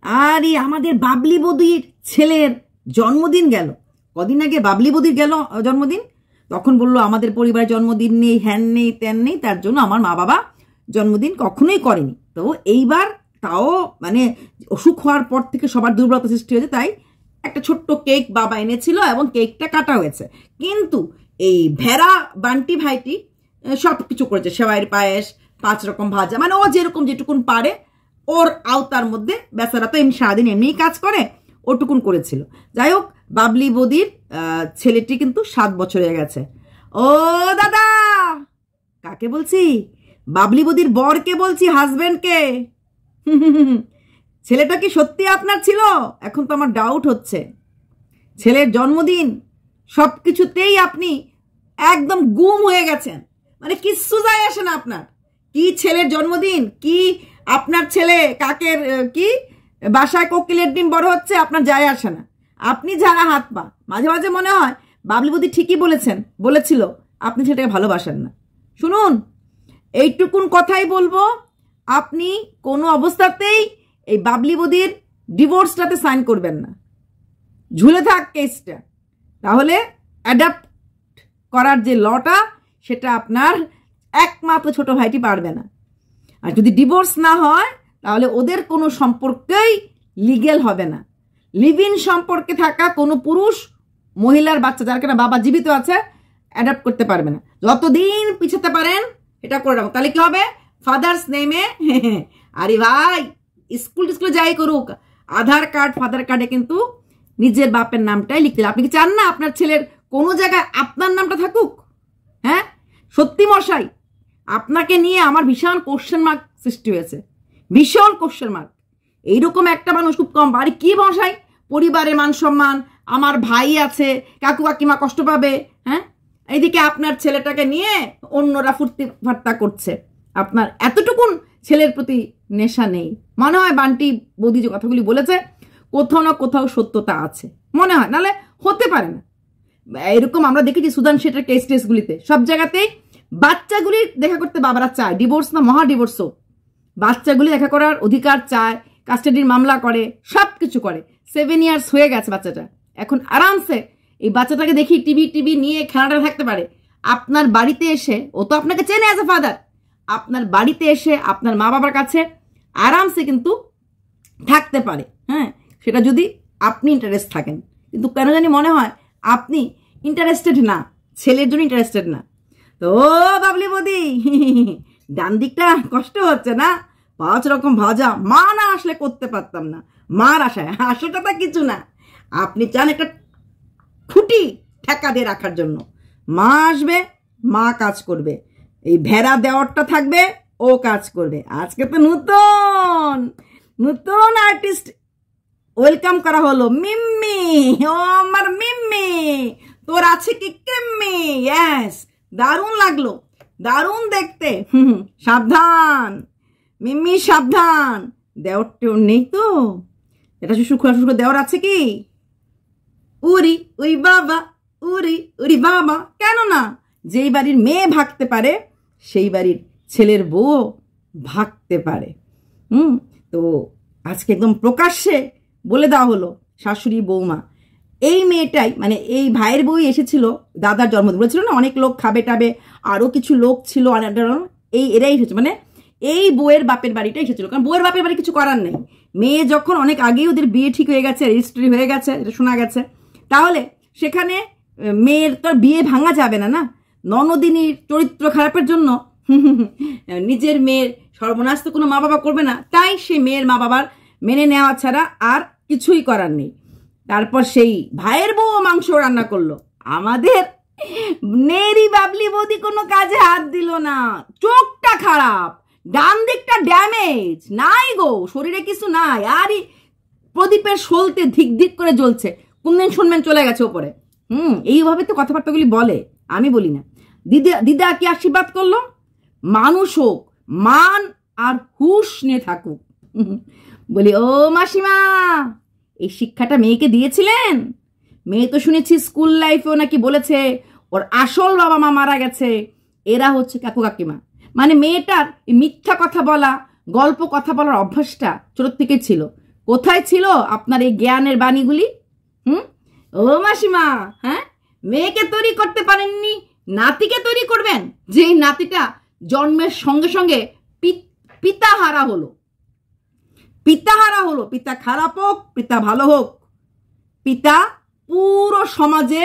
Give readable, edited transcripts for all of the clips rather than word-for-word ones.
আরে আমাদের বাবলি বৌদির ছেলের জন্মদিন গেল কদিন আগে, বাবলি বৌদির গেল জন্মদিন। তখন বললো আমাদের পরিবারে জন্মদিন নেই, হ্যান নেই, ত্যান নেই, তার জন্য আমার মা বাবা জন্মদিন কখনোই করেনি। তো এইবার তাও মানে অসুখ হওয়ার পর থেকে সবার দুর্বলতা সৃষ্টি হয়েছে, তাই একটা ছোট্ট কেক বাবা এনেছিল এবং কেকটা কাটা হয়েছে। কিন্তু এই ভেড়া বান্টি ভাইটি সব কিছু করেছে, সেবাইয়ের পায়েস, 5 রকম ভাজা, মানে ও যেরকম যেটুকুন পারে ওর আওতার মধ্যে, বেচারা তো এমনি সারাদিন এমনিই কাজ করে, ওটুকুন করেছিল। যাই হোক, বাবলি বৌদির ছেলেটি কিন্তু 7 বছর হয়ে গেছে। ও দাদা, কাকে বলছি? বাবলি বৌদির বরকে বলছি, হাজবেন্ডকে। ছেলেটা কি সত্যি আপনার ছিল? এখন তো আমার ডাউট হচ্ছে। ছেলের জন্মদিন, সব কিছুতেই আপনি একদম গুম হয়ে গেছেন, মানে কিচ্ছু যায় আসে না আপনার। কি ছেলের জন্মদিন, কি আপনার ছেলে কাকের, কি বাসায় কোকিলের ডিম বড় হচ্ছে, আপনার যায় আসে না। আপনি যারা হাত পা, মাঝে মাঝে মনে হয় বাবলি বৌদি ঠিকই বলেছিল আপনি সেটাকে ভালোবাসেন না। শুনুন, এইটুকুন কথাই বলবো, আপনি কোনো অবস্থাতেই এই বাবলি বৌদির ডিভোর্সটাতে সাইন করবেন না। ঝুলে থাক কেসটা, তাহলে অ্যাডাপ্ট করার যে লটা, সেটা আপনার একমাত্র ছোট ভাইটি পারবে না। আর যদি ডিভোর্স না হয়, তাহলে ওদের কোনো সম্পর্কেই লিগেল হবে না। লিভ ইন সম্পর্কে থাকা কোনো পুরুষ মহিলার বাচ্চা, যার কিনা বাবা জীবিত আছে, অ্যাডাপ্ট করতে পারবে না। যতদিন পিছাতে পারেন এটা করে রাখো, তাহলে কি হবে? ফাদার্স নেমে, আরে ভাই স্কুলে যাই করুক, আধার কার্ড ফাদার কার্ডে কিন্তু নিজের বাপের নামটাই লিখতে। আপনি কি চান না আপনার ছেলের কোনো জায়গায় আপনার নামটা থাকুক? হ্যাঁ, সত্যি মশাই, আপনাকে নিয়ে আমার ভীষণ কোশ্চেন মার্ক সৃষ্টি হয়েছে, ভীষণ কোশ্চেন মার্ক। এইরকম একটা মানুষ খুব কম। বাড়ি কি মশাই, পরিবারের মান সম্মান, আমার ভাই আছে, কাকু কাকিমা কষ্ট পাবে। হ্যাঁ, এইদিকে আপনার ছেলেটাকে নিয়ে অন্যরা ফুর্তি ফার্তা করছে, আপনার এতটুকুন ছেলের প্রতি নেশা নেই। মনে হয় বান্টি বৌদি যে কথাগুলি বলেছে কোথাও না কোথাও সত্যতা আছে, মনে হয়, নাহলে হতে পারে না। এরকম আমরা দেখেছি সুদান শেটের কেসগুলিতে, সব জায়গাতেই বাচ্চাগুলি দেখা করতে বাবারা চায়, ডিভোর্স না মহা ডিভোর্সও, বাচ্চাগুলি দেখা করার অধিকার চায়, কাস্টাডির মামলা করে, সব কিছু করে। 7 ইয়ার্স হয়ে গেছে বাচ্চাটা, এখন আরামসে এই বাচ্চাটাকে দেখি টিভি নিয়ে খেলাটা থাকতে পারে। আপনার বাড়িতে এসে, ও তো আপনাকে চেনে অ্যাজ এ ফাদার, আপনার বাড়িতে এসে আপনার মা বাবার কাছে আরামসে কিন্তু থাকতে পারে। হ্যাঁ, সেটা যদি আপনি ইন্টারেস্ট থাকেন। কিন্তু কেন জানি মনে হয় আপনি ইন্টারেস্টেড না, ছেলের জন্য ইন্টারেস্টেড না। তো বাবলি বৌদি, ডান দিকটা কষ্ট হচ্ছে না? 5 রকম ভাজা, মা না আসলে করতে পারতাম না, মার আশায়। আসলটা তো কিছু না, আপনি চান একটা খুঁটি ঠেকা দিয়ে রাখার জন্য। মা আসবে, মা কাজ করবে, এই ভেড়া দেওয়ারটা থাকবে, ও কাজ করবে। আজকে তো নতুন আর্টিস্ট ওয়েলকাম করা হলো, মিম্মি। ও আমার মিম্মি, তোর আছে কি ক্রিম্মি? ইয়েস, দারুণ লাগলো, দারুণ দেখতে। সাবধান মিম্মি, সাবধান, দেওয়ার নেই তো? এটা শুশুর দেওয়ার আছে কি? উরি উরি বাবা, উরি বাবা। কেন না? যেই বাড়ির মেয়ে ভাগতে পারে, সেই বাড়ির ছেলের বউ ভাগতে পারে। তো আজকে একদম প্রকাশ্যে বলে দেওয়া হলো, শাশুড়ি বৌমা, এই মেয়েটাই, মানে এই ভাইয়ের বউ এসেছিল দাদার জন্মদিন, বলেছিল না অনেক লোক খাবে টাবে, আরো কিছু লোক ছিল, এরাই এসেছে, মানে এই বউয়ের বাপের বাড়িটা এসেছিল। কারণ বউয়ের বাপের বাড়ি কিছু করার নেই, মেয়ে যখন অনেক আগেই ওদের বিয়ে ঠিক হয়ে গেছে, রেজিস্ট্রি হয়ে গেছে, এটা শোনা গেছে, তাহলে সেখানে মেয়ের তো বিয়ে ভাঙা যাবে না। ননদিনীর চরিত্র খারাপের জন্য নিজের মেয়ের সর্বনাশ তো কোনো মা বাবা করবে না, তাই সে মেয়ের মা বাবার মেনে নেওয়া ছাড়া আর কিছুই করার নেই। তারপর সেই ভাইয়ের বউ মাংস রান্না করলো, আমাদের নেরি বাবলি বৌদি কোনো কাজে হাত দিল না। চোখটা খারাপ, ডান দিকটা ড্যামেজ, নাই গো, শরীরে কিছু নাই, আরই প্রদীপের সলতে ধিক ধিক করে জ্বলছে, কোনদিন শুনবেন চলে গেছে ওপরে। এইভাবে তো কথাবার্তাগুলি বলে, আমি বলি না। দিদা কি আশীর্বাদ করলো, মানুষ হোক, মান আর হুশ নিয়ে থাকুক। বলি, ও মাসিমা, এই শিক্ষাটা মেয়েকে দিয়েছিলেন? মেয়ে তো শুনেছি স্কুল লাইফেও নাকি বলেছে ওর আসল বাবা মা মারা গেছে, এরা হচ্ছে কাকু কাকিমা। মানে মেয়েটার মিথ্যা কথা বলা, গল্প কথা বলার অভ্যাসটা ছোট থেকে ছিল। কোথায় ছিল আপনার এই জ্ঞানের বাণীগুলি? ও মাসিমা, হ্যাঁ, মেয়েকে তৈরি করতে পারেননি, নাতিকে তৈরি করবেন? যেই নাতিটা জন্মের সঙ্গে সঙ্গে পিতাহারা হলো, পিতা খারাপ হোক, পিতা ভালো হোক, পিতা পুরো সমাজে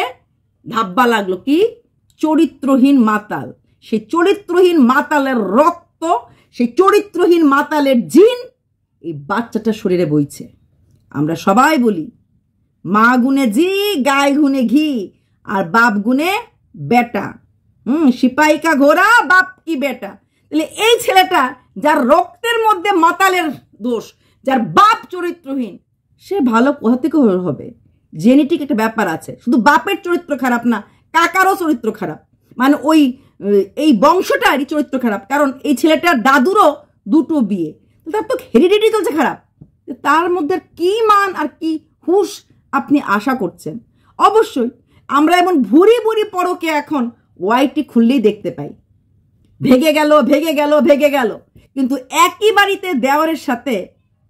ধাব্বা লাগলো কি? চরিত্রহীন মাতাল। সেই চরিত্রহীন মাতালের রক্ত, সেই চরিত্রহীন মাতালের জিন এই বাচ্চাটার শরীরে বইছে। আমরা সবাই বলি মা গুনে জি, গায়ে গুনে ঘি, আর বাপ গুনে বেটা। সিপাহী কা ঘোড়া, বাপ কি বেটা। তাহলে এই ছেলেটা যার রক্তের মধ্যে মাতালের দোষ, যার বাপ চরিত্রহীন, সে ভালো কোথা থেকে হবে? জেনেটিক একটা ব্যাপার আছে। শুধু বাপের চরিত্র খারাপ না, কাকারও চরিত্র খারাপ, মানে এই বংশটারই চরিত্র খারাপ। কারণ এই ছেলেটার দাদুরও দুটো বিয়ে, তার তো হেরিডিটি চলছে খারাপ। তার মধ্যে কি মান আর কি হুশ আপনি আশা করছেন? অবশ্যই আমরা এমন ভুরি ভুরি পরকে এখন ওয়াইটি খুললেই দেখতে পাই। ভেগে গেল। কিন্তু একই বাড়িতে দেওয়ারের সাথে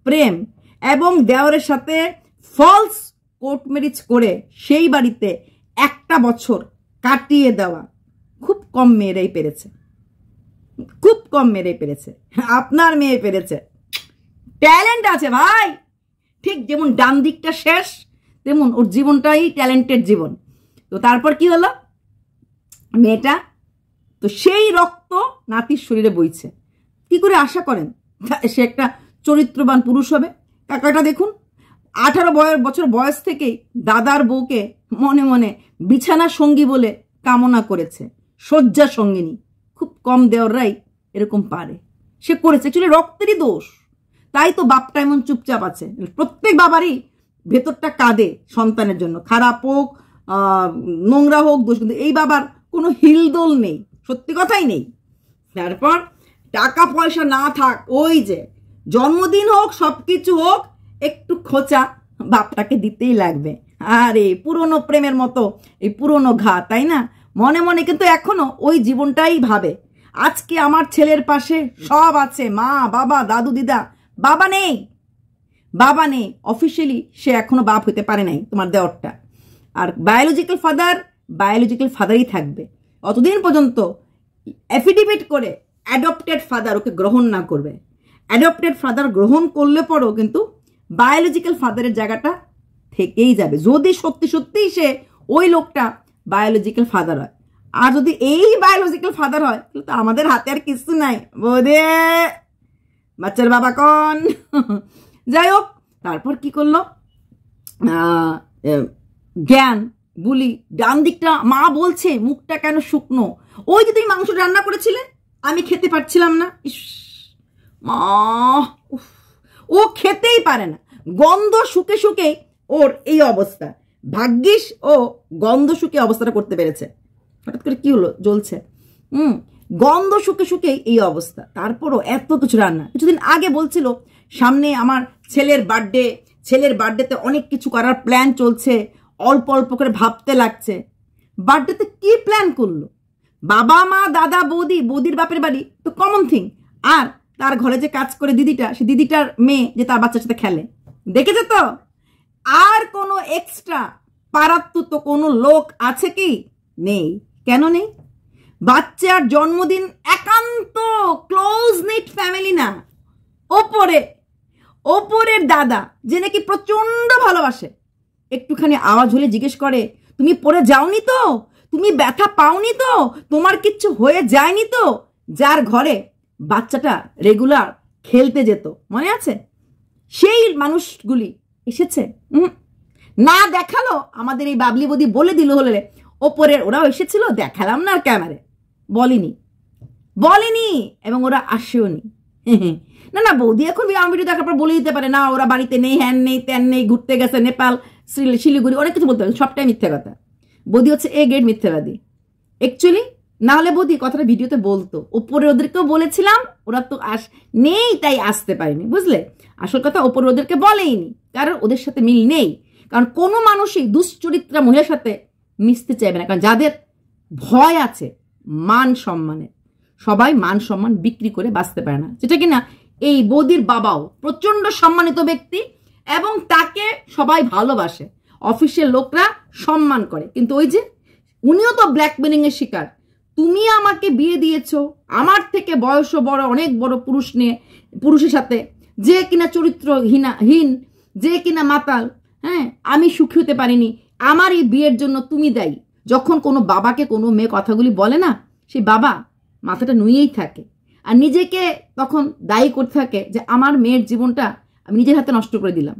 প্রেম এবং দেওয়ারের সাথে ফলস কোর্ট ম্যারেজ করে সেই বাড়িতে একটা বছর কাটিয়ে দেওয়া খুব কম মেয়েরাই পেরেছে। আপনার মেয়ে পেরেছে। ট্যালেন্ট আছে ভাই। ঠিক যেমন ডান দিকটা শেষ, তেমন ওর জীবনটাই ট্যালেন্টেড জীবন। তো তারপর কি হলো? মেয়েটা তো সেই রক্ত নাতির শরীরে বইছে। কি করে আশা করেন সে একটা চরিত্রবান পুরুষ হবে? কাকাটা দেখুন, 18 বছর বয়স থেকেই দাদার বউকে মনে মনে বিছানা সঙ্গী বলে কামনা করেছে, শয্যা সঙ্গিনী। খুব কম দেওয়াররাই এরকম পারে। সে করেছে, অ্যাকচুয়ালি রক্তেরই দোষ। তাই তো বাপটা এমন চুপচাপ আছে। প্রত্যেক বাবারই ভেতরটা কাঁদে সন্তানের জন্য, খারাপ হোক, নোংরা হোক, দোষ। কিন্তু এই বাবার কোনো হিলদোল নেই, সত্যি কথাই নেই। তারপর টাকা পয়সা না থাক, ওই যে জন্মদিন হোক, সবকিছু হোক, একটু খোঁচা বাপটাকে দিতেই লাগবে। আরে পুরনো প্রেমের মতো এই পুরনো ঘা, তাই না? মনে মনে কিন্তু এখনো ওই জীবনটাই ভাবে। আজকে আমার ছেলের পাশে সব আছে, মা, বাবা, দাদু, দিদা। বাবা নেই অফিসিয়ালি, সে এখনো বাপ হতে পারে নাই তোমার দেওরটা। আর বায়োলজিক্যাল ফাদারই থাকবে অতদিন পর্যন্ত অ্যাফিডেভিট করে অ্যাডপ্টেড ফাদার ওকে গ্রহণ না করবে। অ্যাডপ্টেড ফাদার গ্রহণ করলে পরও কিন্তু বায়োলজিক্যাল ফাদারের জায়গাটা থেকেই যাবে, যদি সত্যি সে ওই লোকটা বায়োলজিক্যাল ফাদার হয়। আর যদি এই বায়োলজিক্যাল ফাদার হয়, তাহলে তো আমাদের হাতে আর কিছু নাই। বোধে বাচ্চার বাবা কন। যাই হোক, তারপর কি করলো? জ্ঞান বুলি ডান দিকটা মা বলছে, মুখটা কেন শুকনো? ওই যে তুমি মাংস রান্না করেছিলে, আমি খেতে পারছিলাম না। মা, ও খেতেই পারে না, গন্ধ শুকে ওর এই অবস্থা। ভাগ্যিস ও গন্ধ শুকে অবস্থাটা করতে পেরেছে। হঠাৎ করে কি হলো? জ্বলছে। গন্ধ শুকে এই অবস্থা। তারপরও এত কিছু রান্না। কিছুদিন আগে বলছিল সামনে আমার ছেলের বার্থডেতে অনেক কিছু করার প্ল্যান চলছে, অল্প অল্প করে ভাবতে লাগছে। বার্থডেতে কি প্ল্যান করলো? বাবা, মা, দাদা, বৌদির বাপের বাড়ি তো কমন থিং। আর তার ঘরে যে কাজ করে দিদিটা, সে দিদিটার মেয়ে যে তার বাচ্চার সাথে খেলে, দেখেছে তো? আর কোনো এক্সট্রা পারাত্তু তো কোনো লোক আছে কি? নেই। কেন নেই? বাচ্চার জন্মদিন একান্ত ক্লোজ নিট ফ্যামিলি না, ওপরের দাদা যে নাকি প্রচন্ড ভালোবাসে, একটুখানি আওয়াজ হলে জিজ্ঞেস করে, তুমি পড়ে যাওনি তো? তুমি ব্যথা পাওনি তো? তোমার কিচ্ছু হয়ে যায়নি তো? যার ঘরে বাচ্চাটা রেগুলার খেলতে যেত, মনে আছে? সেই মানুষগুলি এসেছে। না দেখালো, আমাদের এই বাবলি বৌদি বলে দিল হলে ওপরের ওরাও এসেছিল, দেখালাম না আর ক্যামেরায়। বলেনি এবং ওরা আসেও নি। না বৌদি এখন ভিডিও দেখার পর বলে দিতে পারে না ওরা বাড়িতে নেই, হ্যান নেই, ত্যান নেই, ঘুরতে গেছে নেপাল, শিলিগুড়ি, অনেক কিছু বলতে পারে। সবটাই মিথ্যে কথা। বৌদি হচ্ছে এ গ্রেড মিথ্যাবাদী অ্যাকচুয়ালি। না হলে বৌদি কথাটা ভিডিওতে বলতো। ওপরে ওদেরকেও বলেছিলাম, ওরা তো নেই তাই আসতে পারেনি, বুঝলে? আসল কথা ওপরে ওদেরকে বলেইনি, কারণ ওদের সাথে মিল নেই। কারণ কোনো মানুষই দুশ্চরিত্রা মহিলার সাথে মিশতে চাইবে না, কারণ যাদের ভয় আছে মান সম্মানের, সবাই মান সম্মান বিক্রি করে বাঁচতে পারে না, যেটা কিনা এই বৌদির বাবাও প্রচন্ড সম্মানিত ব্যক্তি এবং তাকে সবাই ভালোবাসে, অফিসের লোকরা সম্মান করে। কিন্তু ওই যে উনিও তো ব্ল্যাকমেলিং এর শিকার। তুমি আমাকে বিয়ে দিয়েছো আমার থেকে বয়স বড় অনেক বড় পুরুষের সাথে, যে কিনা চরিত্রহীন, যে কিনা মাতাল। হ্যাঁ, আমি সুখী হতে পারিনি, আমার এই বিয়ের জন্য তুমি দায়ী। যখন কোনো বাবাকে কোনো মেয়ে কথাগুলি বলে না, সেই বাবা মাথাটা নুয়েই থাকে আর নিজেকে তখন দায়ী করতে থাকে যে আমার মেয়ের জীবনটা আমি নিজের হাতে নষ্ট করে দিলাম।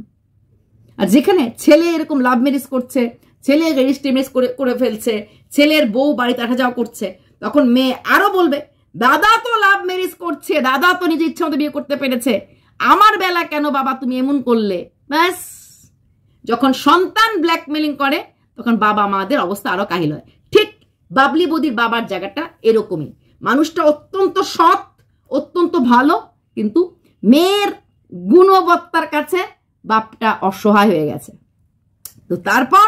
আর যেখানে ছেলে এরকম লাভ ম্যারেজ করছে, ছেলে রেজিস্ট্রি ম্যারেজ করে ফেলছে, ছেলের বউ বাড়িতে আসা যাওয়া করছে, তখন মেয়ে আরো বলবে দাদা তো লাভ ম্যারেজ করছে, দাদা তো নিজের ইচ্ছা মতো বিয়ে করতে পেরেছে, আমার বেলা কেন বাবা তুমি এমন করলে। ব্যাস, যখন সন্তান ব্ল্যাকমেলিং করে তখন বাবা মাদের অবস্থা আরো কাহিল হয়। ঠিক বাবলি বৌদির বাবার জায়গাটা এরকমই। মানুষটা অত্যন্ত সৎ, অত্যন্ত ভালো, কিন্তু মেয়ের গুণবত্তার কাছে বাপটা অসহায় হয়ে গেছে। তো তারপর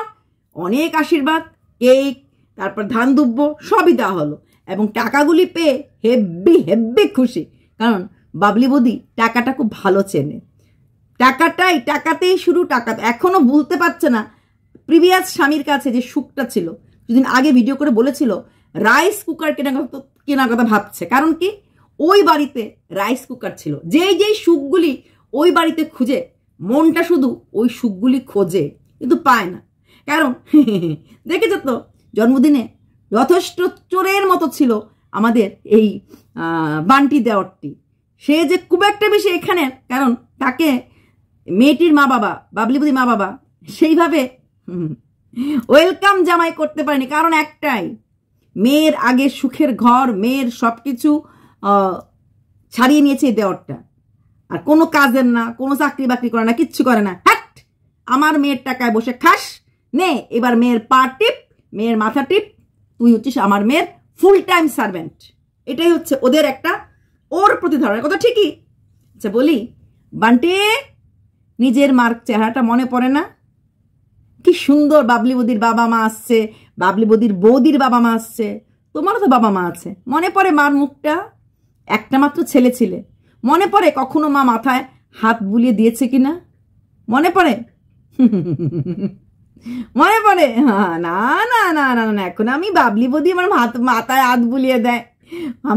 অনেক আশীর্বাদ, কেক, তারপর ধান দুব্য সবই দেওয়া হলো এবং টাকাগুলি পেয়ে হেব্বি হেব্বি খুশি। কারণ বাবলি বৌদি টাকাটা খুব ভালো চেনে, টাকাতেই শুরু, টাকা এখনো ভুলতে পারছে না প্রিভিয়াস স্বামীর কাছে যে সুখটা ছিল। দুদিন আগে ভিডিও করে বলেছিল রাইস কুকার কেনার কথা ভাবছে। কারণ কি, ওই বাড়িতে রাইস কুকার ছিল, যেই সুখগুলি ওই বাড়িতে খুঁজে, মনটা শুধু ওই সুখগুলি খোঁজে কিন্তু পায় না। কারণ দেখেছ তো জন্মদিনে যথেষ্ট চোরের মতো ছিল আমাদের এই বান্টি দেওয়ারটি। সে যে খুব একটা বেশি এখানে, কারণ তাকে মেয়েটির মা বাবা, বাবলি বৌদির মা বাবা সেইভাবে ওয়েলকাম জামাই করতে পারেনি। কারণ একটাই, মেয়ের আগে সুখের ঘর, মেয়ের সবকিছু ছাড়িয়ে নিয়েছে এই দেওয়ারটা। আর কোনো কাজের না, কোনো চাকরি বাকরি করে না, কিচ্ছু করে না। হ্যাট, আমার মেয়ের টাকায় বসে খাস, নে এবার মেয়ের পা টিপ, মেয়ের মাথা টিপ, তুই হচ্ছিস আমার মেয়ের ফুল টাইম সার্ভেন্ট। এটাই হচ্ছে ওদের একটা ওর প্রতি ধারণার কথা। ঠিকই। আচ্ছা বলি, বান্টি নিজের মার চেহারাটা মনে পড়ে না? কি সুন্দর বাবলি বৌদির বাবা মা আসছে, বাবলি বৌদির বাবা মা আসছে, তোমারও তো বাবা মা আছে। মনে পড়ে মার মুখটা? একটা মাত্র ছেলে ছিলে, মনে পড়ে কখনো মা মাথায় হাত বুলিয়ে দিয়েছে কিনা? মনে পড়ে? মনে পড়ে? না না না না না, এখন আমি বাবলি বৌদি আমার মাথায় হাত বুলিয়ে দেয়,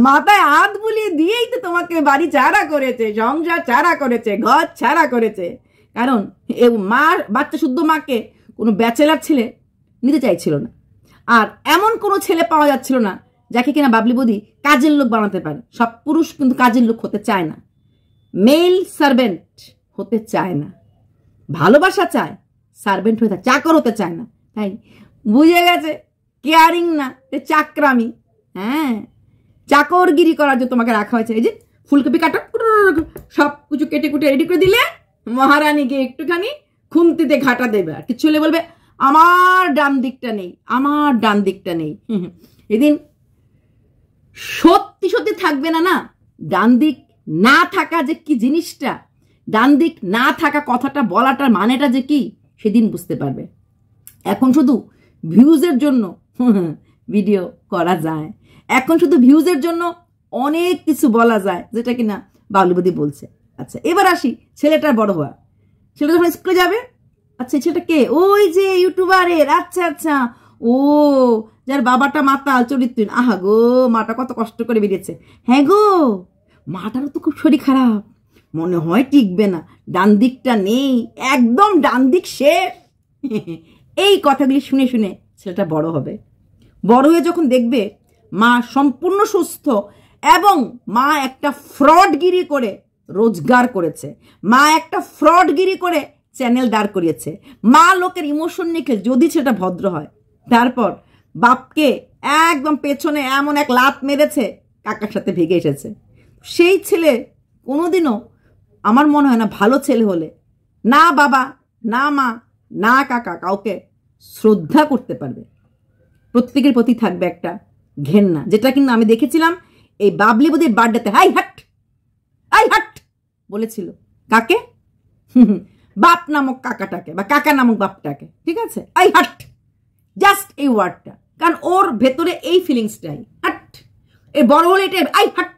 মাথায় হাত বুলিয়ে দিয়েই তো তোমাকে বাড়ি ছাড়া করেছে, সংসার ছাড়া করেছে, ঘর ছাড়া করেছে। কারণ মার বাচ্চা শুদ্ধ মাকে কোনো ব্যাচেলার ছেলে নিতে চাইছিল না, আর এমন কোনো ছেলে পাওয়া যাচ্ছিল না যাকে কিনা বাবলি বৌদি কাজের লোক বানাতে পারে। সব পুরুষ কিন্তু কাজের লোক হতে চায় না, মেল সার্ভেন্ট হতে চায় না, ভালোবাসা চায়, সার্ভেন্ট হয়ে থাকে, চাকর হতে চায় না। তাই বুঝে গেছে কেয়ারিং না, চাকরামি। হ্যাঁ, চাকরগিরি করার জন্য তোমাকে রাখা হয়েছে। এই যে ফুলকপি কাটা সব কিছু কেটে কুটে রেডি করে দিলে মহারানীকে একটুখানি খুন্তিতে ঘাটা দেবে, আর কিছু হলে বলবে আমার ডান দিকটা নেই, আমার ডান দিকটা নেই। এদিন সত্যি সত্যি থাকবে না, না ডান দিক না থাকা যে কি জিনিসটা, ডান দিক না থাকা কথাটা বলাটার মানেটা যে কি, সেদিন বুঝতে পারবে। এখন শুধু ভিউজের জন্য ভিডিও করা যায়, এখন শুধু ভিউজের জন্য অনেক কিছু বলা যায়, যেটা কিনা বাবলি বৌদি বলছে। আচ্ছা এবার আসি ছেলেটার বড় হওয়া। ছেলেটা যখন স্কুলে যাবে, আচ্ছা ছেলেটা কে? ওই যে ইউটিউবারের। আচ্ছা আচ্ছা, ও যার বাবাটা মাতাল চরিত্রহীন। আহা গো, মাটা কত কষ্ট করে বেরিয়েছে। হ্যাঁ গো, মাটারও তো খুব শরীর খারাপ, মনে হয় টিকবে না, ডান দিকটা নেই, একদম ডান দিক শেষ। এই কথাগুলি শুনে শুনে ছেলেটা বড় হবে। বড় হয়ে যখন দেখবে মা সম্পূর্ণ সুস্থ এবং মা একটা ফ্রডগিরি করে রোজগার করেছে, মা একটা ফ্রডগিরি করে চ্যানেল দাঁড় করিয়েছে, মা লোকের ইমোশন নিখে যদি সেটা ভদ্র হয়, তারপর বাপকে একদম পেছনে এমন এক লাত মেরেছে, কাকার সাথে ভেগে এসেছে, সেই ছেলে কোনোদিনও আমার মনে হয় না ভালো ছেলে হলে না বাবা না মা না কাকা কাউকে শ্রদ্ধা করতে পারবে। প্রত্যেকের প্রতি থাকবে একটা ঘেন্না, যেটা কিন্তু আমি দেখেছিলাম এই বাবলি বৌদির বার্থডেতে হাই হাট বলেছিল। কাকে? বাপ নামক কাকাটাকে বা কাকা নামক বাপটাকে। ঠিক আছে, আই হাট, জাস্ট এই ওয়ার্ডটা, কারণ ওর ভেতরে এই ফিলিংসটাই হাট। এর বড় হলে এটা আই হাট।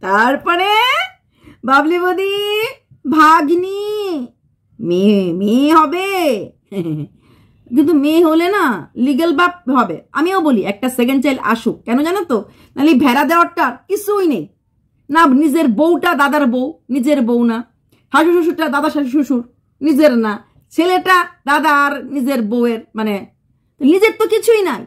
তারপরে বাবলি বদি ভাগ্নি মেয়ে মেয়ে হবে কিন্তু মেয়ে হলে না লিগেল বাপ হবে। আমিও বলি একটা সেকেন্ড চাইল্ড আসুক, কেন জানো তো, নাহলে ভেড়া দেওয়ারটা কিছুই নেই না। নিজের বউটা দাদার বউ, নিজের বউ না। শাশুড় শ্বশুরটা দাদা শাশুড় শ্বশুর, নিজের না। ছেলেটা দাদা আর নিজের বউয়ের, মানে নিজের তো কিছুই নাই।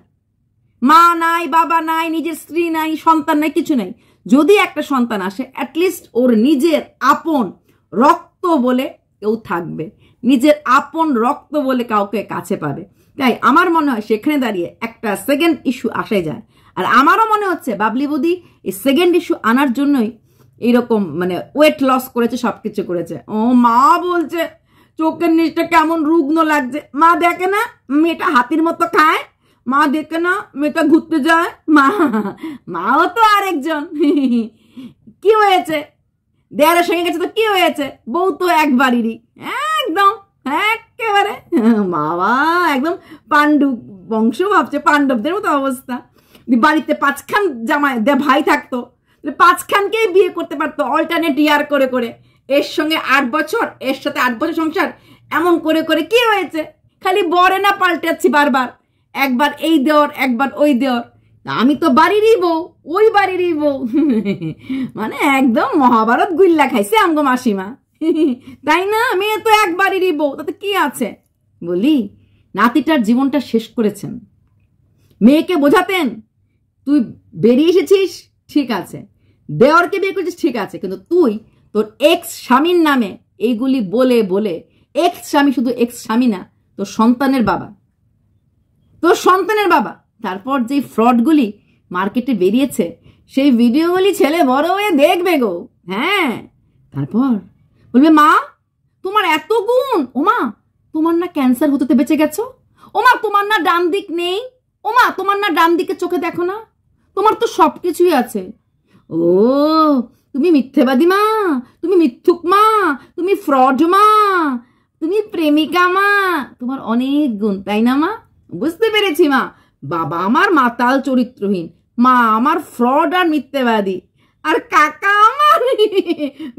মা নাই, বাবা নাই, নিজের স্ত্রী নাই, সন্তান নাই, কিছু নাই। যদি একটা সন্তান আসে অ্যাটলিস্ট ওর নিজের আপন রক্ত বলে কেউ থাকবে, নিজের আপন রক্ত বলে কাউকে কাছে পাবে। তাই আমার মনে হয় সেখানে দাঁড়িয়ে একটা সেকেন্ড ইস্যু আসে যায়। আর আমারও মনে হচ্ছে বাবলি বৌদি এই সেকেন্ড ইস্যু আনার জন্যই এইরকম মানে ওয়েট লস করেছে, সবকিছু করেছে। ও মা বলছে চোখের নিচটা কেমন রুগ্ন লাগছে। মা দেখে না মেয়েটা হাতির মতো খায়, মা দেখে না মেয়েটা ঘুরতে যায়। মাও তো আরেকজন। কি হয়েছে, দেয়ারের সঙ্গে গেছে তো কি হয়েছে, বউ তো এক বাড়িরই একদম একেবারে। বাবা একদম পাণ্ডু বংশ ভাবছে, পাণ্ডবদের মতো অবস্থা। বাড়িতে 5খান জামাই ভাই থাকতো, 5খানকেই বিয়ে করতে পারতো অল্টারনেট ইয়ার করে করে। এর সঙ্গে 8 বছর, এর সাথে 8 বছর সংসার, এমন করে করে কি হয়েছে? খালি বরে না পাল্টাচ্ছি বারবার, একবার এই দেওয়ার একবার ওই দেওয়ার। আমি তো বাড়িরই বউ, ওই বাড়িরই বউ। মানে একদম মহাভারত গুল্লা খাইছে আমগো মাসিমা, তাই না? মেয়ে তো এক বাড়িরই বউ, তাতে কি আছে? বলি নাতিটার জীবনটা শেষ করেছেন। মেয়েকে বোঝাতেন তুই বেরিয়ে এসেছিস ঠিক আছে, দেওয়ারকে বিয়ে করছিস ঠিক আছে, কিন্তু তুই তোর এক্স স্বামীর নামে এইগুলি বলে বলে, এক্স স্বামী শুধু এক্স স্বামী না, তোর সন্তানের বাবা, তোর সন্তানের বাবা। তারপর যে ফ্রডগুলি মার্কেটে বেরিয়েছে সেই ভিডিওগুলি ছেলে বড় হয়ে দেখবে গো। হ্যাঁ, তারপর বলবে মা তোমার এত গুণ, ও মা তোমার না ক্যান্সার হতে বেঁচে গেছো, ও মা তোমার না ডান দিক নেই, ও মা তোমার না ডান দিকে চোখে দেখো না, তোমার তো সবকিছুই আছে। ও তুমি মিথ্যেবাদী মা, তুমি মিথ্যুক মা, তুমি ফ্রড মা, তুমি প্রেমিকা মা, তোমার অনেক গুণ, তাই না মা? বুঝতে পেরেছি মা। বাবা আমার মাতাল চরিত্রহীন, মা আমার ফ্রড আর মিথ্যেবাদী, আর কাকা আমার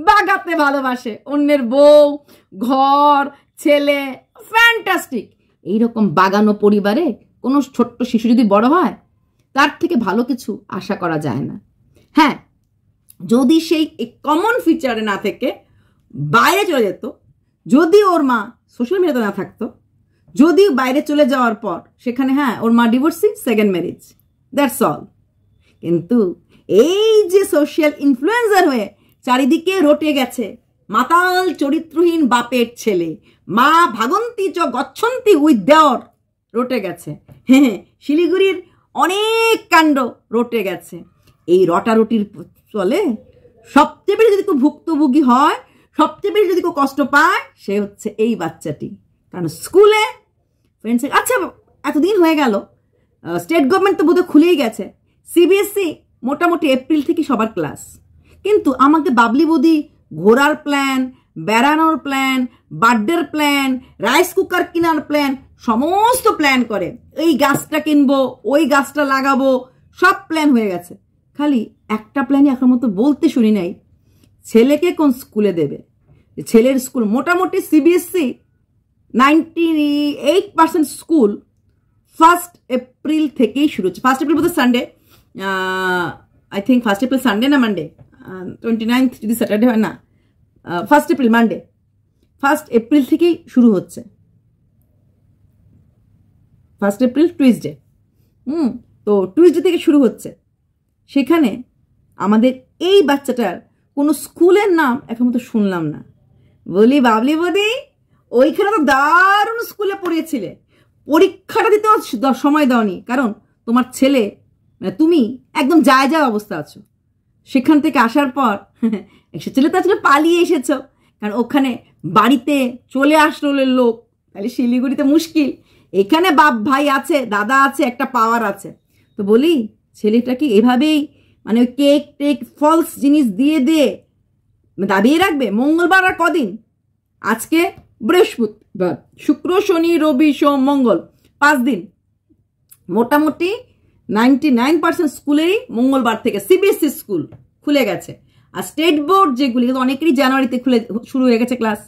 বাগাতে ভালোবাসে, অন্যের বউ ঘর ছেলে, ফ্যান্টাস্টিক। এইরকম বাগানো পরিবারে কোনো ছোট্ট শিশু যদি বড় হয় তার থেকে ভালো কিছু আশা করা যায় না। হ্যাঁ, যদি সেই কমন ফিচারে না থেকে বাইরে চলে যেত, যদি ওর মা সোশ্যাল মিডিয়াতে না থাকতো, যদি বাইরে চলে যাওয়ার পর সেখানে হ্যাঁ ওর মা divorcee, second marriage, that's all. কিন্তু এই যে সোশ্যাল ইনফ্লুয়েন্সার হয়ে চারিদিকে রটে গেছে মাতাল চরিত্রহীন বাপের ছেলে, মা ভাগন্তি চ গচ্ছন্তি উইথ দেওর রটে গেছে। হ্যাঁ, শিলিগুড়ির অনেক কাণ্ড রটে গেছে। এই রটারুটির চলে সবচেয়ে বেশি যদি কেউ ভুক্তভোগী হয়, সবচেয়ে বেশি যদি কেউ কষ্ট পায়, সে হচ্ছে এই বাচ্চাটি। কারণ স্কুলে ফ্রেন্ডস, আচ্ছা এতদিন হয়ে গেল, স্টেট গভর্নমেন্ট তো বোধহয় খুলেই গেছে, সিবিএসসি মোটামুটি এপ্রিল থেকে সবার ক্লাস। কিন্তু আমাকে বাবলি বৌদি ঘোরার প্ল্যান, বেড়ানোর প্ল্যান, বার্থডের প্ল্যান, রাইস কুকার কেনার প্ল্যান, সমস্ত প্ল্যান করে। এই গাছটা কিনবো, ওই গাছটা লাগাবো, সব প্ল্যান হয়ে গেছে। খালি একটা প্ল্যানই এখন মতো বলতে শুনি নাই, ছেলেকে কোন স্কুলে দেবে। ছেলের স্কুল মোটামুটি সিবিএসসি 98% স্কুল 1 এপ্রিল থেকেই শুরু হচ্ছে। 1 এপ্রিল বোধ Sunday, I think 1 April Sunday না মানডে, 29 যদি স্যাটারডে হয় না, 1 এপ্রিল মানডে, 1 এপ্রিল থেকেই শুরু হচ্ছে। 1 এপ্রিল টুইসডে, তো টুইসডে থেকে শুরু হচ্ছে। সেখানে আমাদের এই বাচ্চাটার কোনো স্কুলের নাম এখন তো শুনলাম না। বলি বাবলি বৌদি ওইখানে তো দারুণ স্কুলে পড়িয়েছিলে, পরীক্ষাটা দিতেও সময় দাওনি, কারণ তোমার ছেলে মানে তুমি একদম যায় যায় অবস্থা আছো। সেখান থেকে আসার পর ছেলে তো আসলে পালিয়ে এসেছো, কারণ ওখানে বাড়িতে চলে আসলো লোক, তাহলে শিলিগুড়িতে মুশকিল। এখানে বাপ ভাই আছে, দাদা আছে, একটা পাওয়ার আছে। তো বলি ছেলেটা কি এভাবেই মানে ওই কেক টেক ফলস জিনিস দিয়ে দিয়ে দাবিয়ে রাখবে? মঙ্গলবার আর কদিন, আজকে বৃহস্পতিবার, শুক্র শনি রবি সোম মঙ্গল, 5 দিন। মোটামুটি 99% স্কুলেই মঙ্গলবার থেকে সিবিএসসি স্কুল খুলে গেছে। আর স্টেট বোর্ড যেগুলি অনেকেরই জানুয়ারিতে শুরু হয়ে গেছে ক্লাস।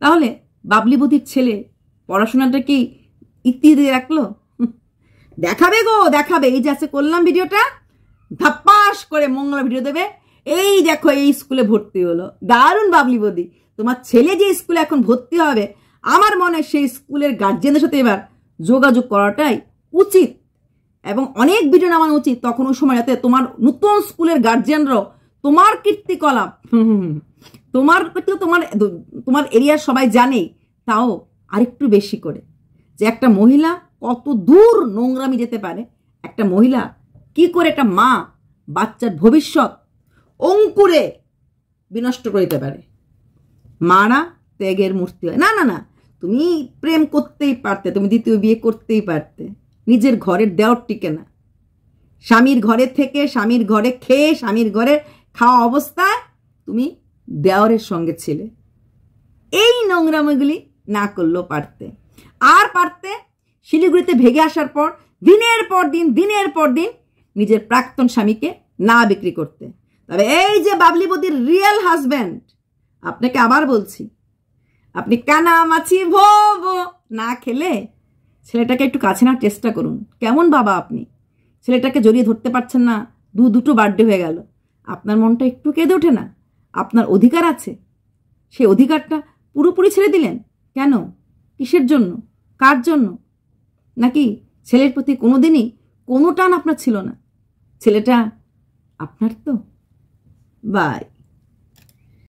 তাহলে বাবলি বদির ছেলে পড়াশোনাটা কি ইতি দিয়ে রাখলো? দেখাবে গো, দেখাবে। এই যে আছে করলাম ভিডিওটা, ধাপ্পাস করে মঙ্গলা ভিডিও দেবে, এই দেখো এই স্কুলে ভর্তি হলো। দারুণ বাবলি বদি। তোমার ছেলে যে স্কুলে এখন ভর্তি হবে, আমার মনে হয় সেই স্কুলের গার্জেনদের সাথে এবার যোগাযোগ করাটাই উচিত এবং অনেক ভিডিও নামানো উচিত। তখন ওই সময় যাতে তোমার নতুন স্কুলের গার্জিয়ানরাও তোমার কীর্তিকলাপ, তোমার এরিয়ার সবাই জানে, তাও আরেকটু বেশি করে, যে একটা মহিলা কত দূর নোংরামি যেতে পারে, একটা মহিলা কি করে একটা মা বাচ্চার ভবিষ্যৎ অঙ্কুরে বিনষ্ট করে দিতে পারে। মারা ত্যাগের মূর্তি হয়। না না না, তুমি প্রেম করতেই পারতে, তুমি দ্বিতীয় বিয়ে করতেই পারতে, নিজের ঘরের দেওয়ার টিকে না। স্বামীর ঘরে থেকে, স্বামীর ঘরে খেয়ে, স্বামীর ঘরে খাওয়া অবস্থায় তুমি দেওয়ারের সঙ্গে ছিলে। এই নোংরামিগুলি না করলেও পারতে। আর পারতে শিলিগুড়িতে ভেগে আসার পর দিনের পর দিন নিজের প্রাক্তন স্বামীকে না বিক্রি করতে। তবে এই যে বাবলি বদির রিয়েল হাজব্যান্ড, আপনাকে আবার বলছি, আপনি কানা মাছি ভো ভো না খেলে ছেলেটাকে একটু কাছে না চেষ্টা করুন। কেমন বাবা আপনি? ছেলেটাকে জড়িয়ে ধরতে পারছেন না, দুটো বার্থডে হয়ে গেল, আপনার মনটা একটু কেঁদে ওঠে না? আপনার অধিকার আছে, সেই অধিকারটা পুরোপুরি ছেড়ে দিলেন কেন? কিসের জন্য? কার জন্য? নাকি ছেলের প্রতি কোনোদিনই কোনো টান আপনার ছিল না? ছেলেটা আপনার তো। বাই।